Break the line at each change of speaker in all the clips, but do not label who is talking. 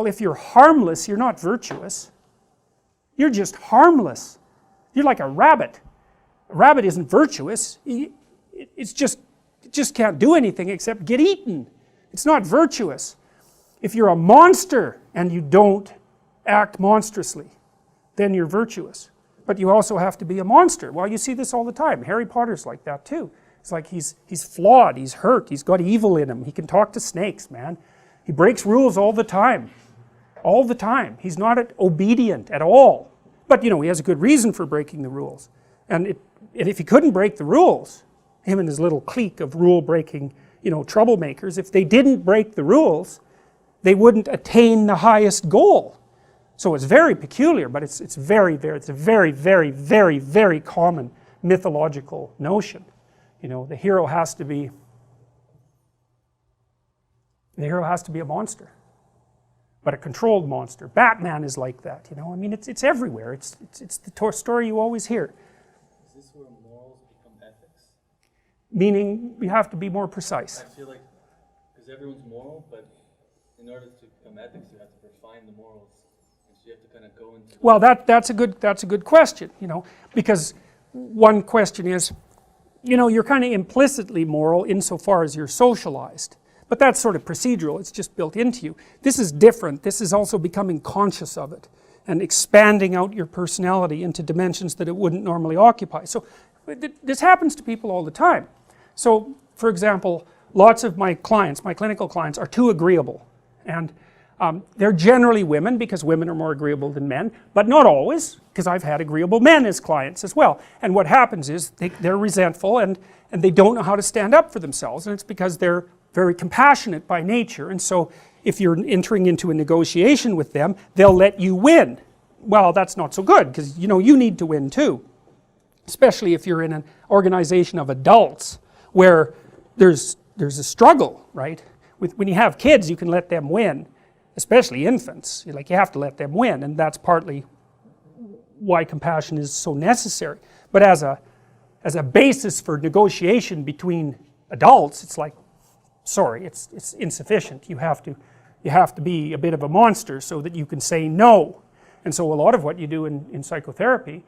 Well, if you're harmless, you're not virtuous. You're just harmless. You're like a rabbit. A rabbit isn't virtuous. It just can't do anything except get eaten. It's not virtuous. If you're a monster and you don't act monstrously, then you're virtuous. But you also have to be a monster. Well, you see this all the time. Harry Potter's like that too. It's like he's flawed, he's hurt, he's got evil in him. He can talk to snakes, man. He breaks rules all the time. All the time. He's not obedient at all. But you know, he has a good reason for breaking the rules. And if he couldn't break the rules, him and his little clique of rule-breaking, you know, troublemakers, if they didn't break the rules, they wouldn't attain the highest goal. So it's very peculiar, but it's a very, very common mythological notion. You know, the hero has to be a monster, but a controlled monster. Batman is like that, you know. I mean, it's everywhere. It's the story you always hear.
Is this where morals become ethics?
Meaning, you have to be more precise.
I feel like, because everyone's moral, but in order to become ethics, you have to refine the morals. So you have to kind of go into...
Well, that's a good question, you know, because one question is, you know, you're kind of implicitly moral insofar as you're socialized, but that's sort of procedural, it's just built into you. This is different. This is also becoming conscious of it and expanding out your personality into dimensions that it wouldn't normally occupy. So this happens to people all the time. So for example, lots of my clients, my clinical clients, are too agreeable, and they're generally women, because women are more agreeable than men, but not always, because I've had agreeable men as clients as well. And what happens is they're resentful and they don't know how to stand up for themselves, and it's because they're very compassionate by nature. And so if you're entering into a negotiation with them, they'll let you win. Well, that's not so good, because you know, you need to win too, especially if you're in an organization of adults where there's a struggle, right? When you have kids, you can let them win, especially infants. You have to let them win, and that's partly why compassion is so necessary. But as a basis for negotiation between adults, it's like, sorry, it's insufficient. You have to be a bit of a monster so that you can say no. And so a lot of what you do in psychotherapy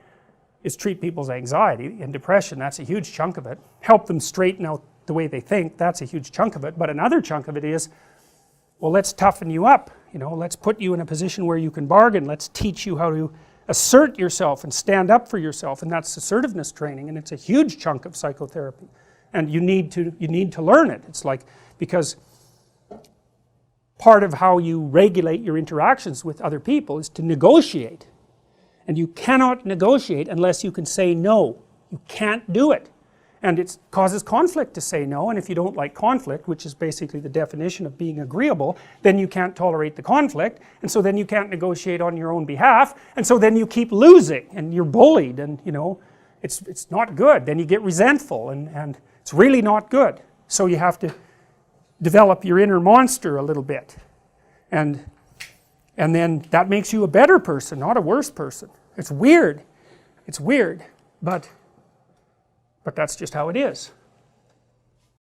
is treat people's anxiety and depression. That's a huge chunk of it. Help them straighten out the way they think. That's a huge chunk of it. But another chunk of it is, well, let's toughen you up, you know, let's put you in a position where you can bargain, let's teach you how to assert yourself and stand up for yourself, and that's assertiveness training, and it's a huge chunk of psychotherapy, and you need to learn it. It's like, because part of how you regulate your interactions with other people is to negotiate, and you cannot negotiate unless you can say no. You can't do it. And it causes conflict to say no, and if you don't like conflict, which is basically the definition of being agreeable, then you can't tolerate the conflict, and so then you can't negotiate on your own behalf, and so then you keep losing, and you're bullied, and you know, it's not good. Then you get resentful, and it's really not good. So you have to develop your inner monster a little bit, and then that makes you a better person, not a worse person. It's weird, but that's just how it is.